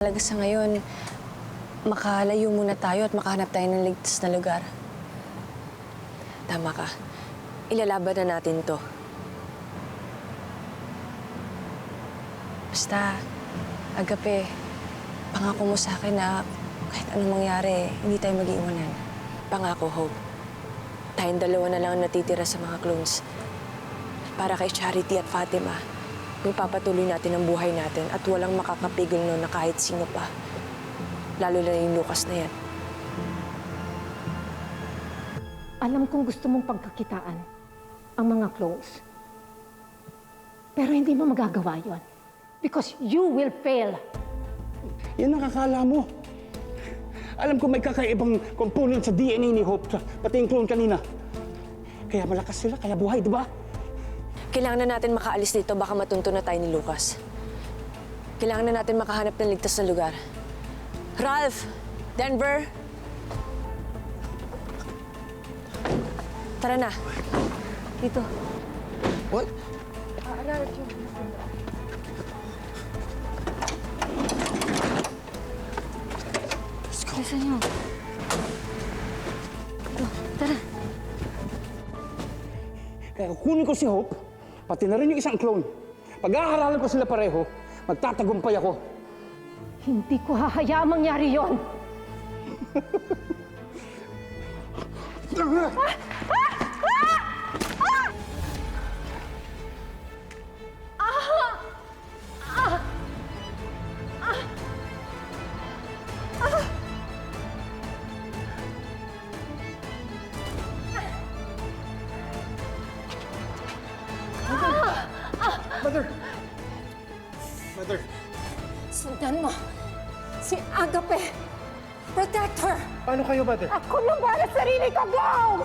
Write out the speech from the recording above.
Talaga sa ngayon, makalayo muna tayo at makahanap tayo ng ligtas na lugar. Tama ka. Ilalaban na natin to. Basta, Agape, pangako mo sa akin na kahit anong mangyari, hindi tayo mag-iwanan. Pangako, Hope. Tayong dalawa na lang ang natitira sa mga clones. Para kay Charity at Fatima, may papatuloy natin ang buhay natin at walang makakapigil nun na kahit sino pa. Lalo na yung Lucas na yan. Alam kong gusto mong pagkakitaan ang mga clones. Pero hindi mo magagawa yon. Because you will fail. Yan ang akala mo. Alam ko may kakaibang component sa DNA ni Hope, pati yung clone kanina. Kaya malakas sila, kaya buhay, di ba? Kailangan na natin makaalis dito, baka matunto na tayo ni Lucas. Kailangan na natin makahanap ng ligtas na lugar. Ralph! Denver! Tara na. Dito. What? Bilisan niyo. Tara. Kaya kukunin ko si Hope, pati na rin yung isang clone. Pag-aaralan ko sila pareho, magtatagumpay ako. Hindi ko hahayaang mangyari yon. Mother! Sundan mo. Si Agape. Protect her. Paano kayo, Mother? Ako lang para sa sarili ko. Go!